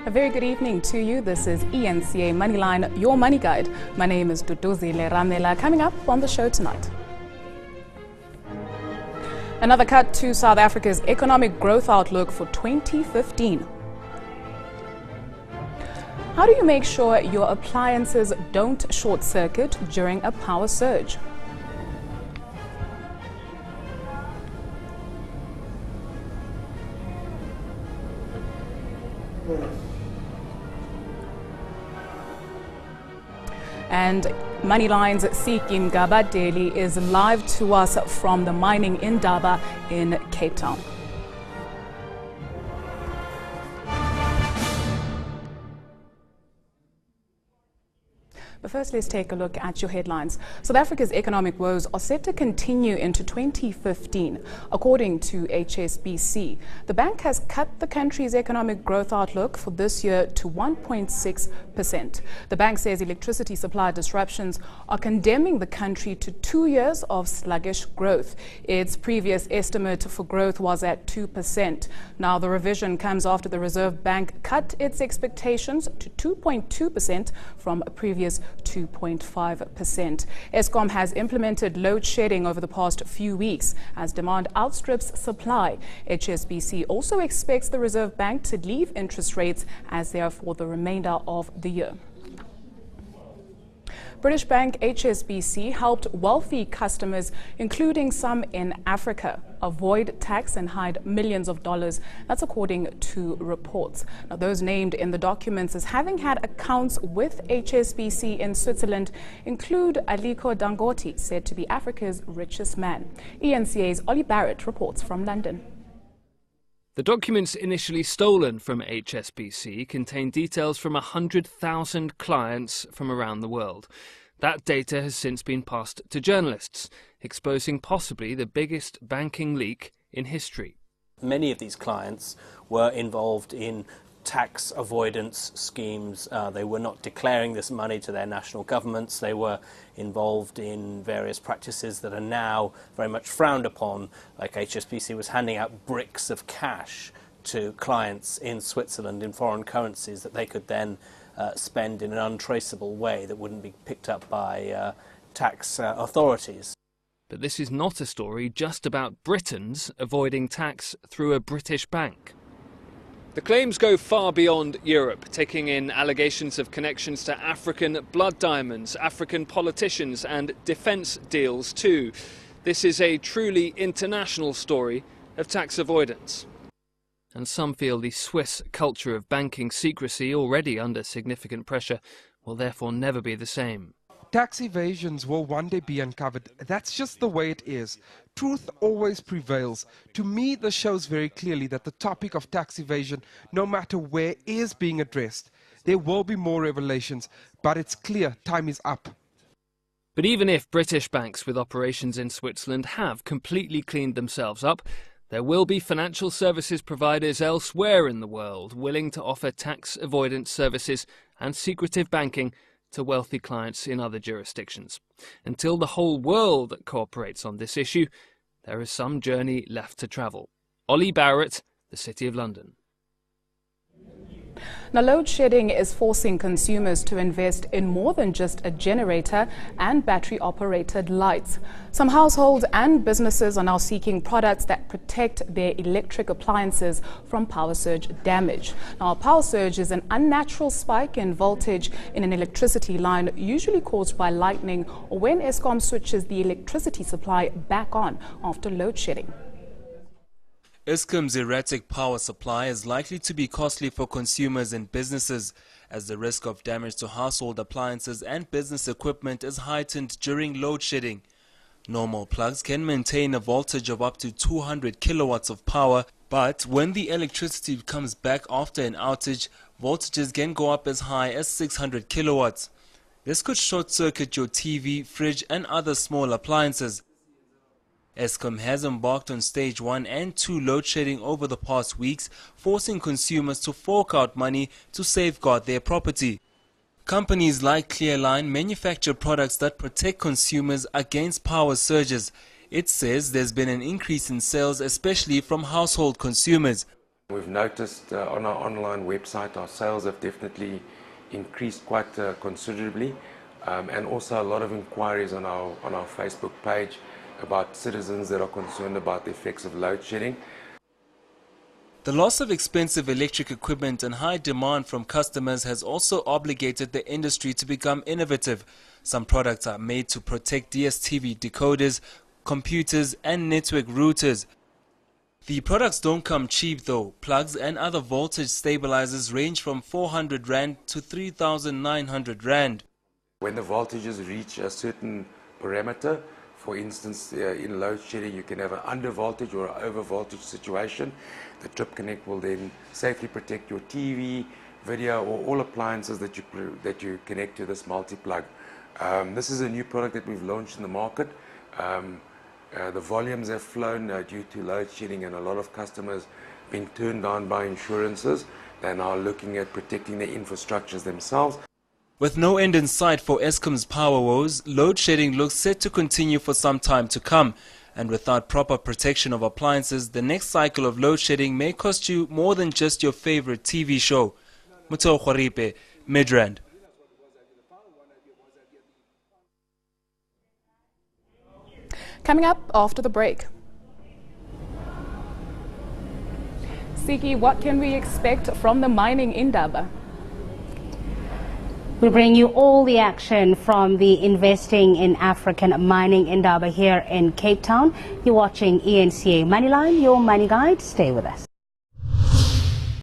A very good evening to you. This is eNCA Moneyline, your money guide. My name is Duduzile Ramela. Coming up on the show tonight, another cut to South Africa's economic growth outlook for 2015. How do you make sure your appliances don't short circuit during a power surge? And Moneyline's Siki Mgabadeli is live to us from the mining Indaba in Cape Town. But first, let's take a look at your headlines. South Africa's economic woes are set to continue into 2015, according to HSBC. The bank has cut the country's economic growth outlook for this year to 1.6%. The bank says electricity supply disruptions are condemning the country to 2 years of sluggish growth. Its previous estimate for growth was at 2%. Now, the revision comes after the Reserve Bank cut its expectations to 2.2% from a previous 2.5%. Eskom has implemented load shedding over the past few weeks as demand outstrips supply. HSBC also expects the Reserve Bank to leave interest rates as they are for the remainder of the year. British bank HSBC helped wealthy customers, including some in Africa, avoid tax and hide millions of dollars. That's according to reports. Now, those named in the documents as having had accounts with HSBC in Switzerland include Aliko Dangote, said to be Africa's richest man. eNCA's Ollie Barrett reports from London. The documents initially stolen from HSBC contain details from 100,000 clients from around the world. That data has since been passed to journalists, exposing possibly the biggest banking leak in history. Many of these clients were involved in tax avoidance schemes. They were not declaring this money to their national governments. They were involved in various practices that are now very much frowned upon, like HSBC was handing out bricks of cash to clients in Switzerland in foreign currencies that they could then spend in an untraceable way that wouldn't be picked up by tax authorities. But this is not a story just about Britons avoiding tax through a British bank. The claims go far beyond Europe, taking in allegations of connections to African blood diamonds, African politicians and defence deals too. This is a truly international story of tax avoidance. And some feel the Swiss culture of banking secrecy, already under significant pressure, will therefore never be the same. Tax evasions will one day be uncovered. That's just the way it is. Truth always prevails. To me, this shows very clearly that the topic of tax evasion, no matter where, is being addressed. There will be more revelations, but it's clear time is up. But even if British banks with operations in Switzerland have completely cleaned themselves up, there will be financial services providers elsewhere in the world willing to offer tax avoidance services and secretive banking to wealthy clients in other jurisdictions. Until the whole world cooperates on this issue, there is some journey left to travel. Ollie Barrett, the City of London. Now, load shedding is forcing consumers to invest in more than just a generator and battery-operated lights. Some households and businesses are now seeking products that protect their electric appliances from power surge damage. Now, a power surge is an unnatural spike in voltage in an electricity line, usually caused by lightning or when Eskom switches the electricity supply back on after load shedding. Eskom's erratic power supply is likely to be costly for consumers and businesses, as the risk of damage to household appliances and business equipment is heightened during load shedding. Normal plugs can maintain a voltage of up to 200 kilowatts of power, but when the electricity comes back after an outage, voltages can go up as high as 600 kilowatts. This could short-circuit your TV, fridge and other small appliances. Eskom has embarked on stage 1 and 2 load shedding over the past weeks, forcing consumers to fork out money to safeguard their property. Companies like Clearline manufacture products that protect consumers against power surges. It says there's been an increase in sales, especially from household consumers. We've noticed on our online website our sales have definitely increased quite considerably, and also a lot of inquiries on our Facebook page about citizens that are concerned about the effects of load shedding. The loss of expensive electric equipment and high demand from customers has also obligated the industry to become innovative. Some products are made to protect DSTV decoders, computers and network routers. The products don't come cheap though. Plugs and other voltage stabilizers range from 400 Rand to 3,900 Rand. When the voltages reach a certain parameter, for instance, in load shedding, you can have an under voltage or an over voltage situation. The Trip Connect will then safely protect your TV, video, or all appliances that you connect to this multi-plug. This is a new product that we've launched in the market. The volumes have flown due to load shedding and a lot of customers being turned down by insurances. They're now looking at protecting their infrastructures themselves. With no end in sight for Eskom's power woes, load shedding looks set to continue for some time to come. And without proper protection of appliances, the next cycle of load shedding may cost you more than just your favorite TV show. Mutho Khoripe, Midrand. Coming up after the break. Siki, what can we expect from the mining indaba? We bring you all the action from the Investing in African Mining Indaba here in Cape Town. You're watching eNCA Moneyline, your money guide. Stay with us.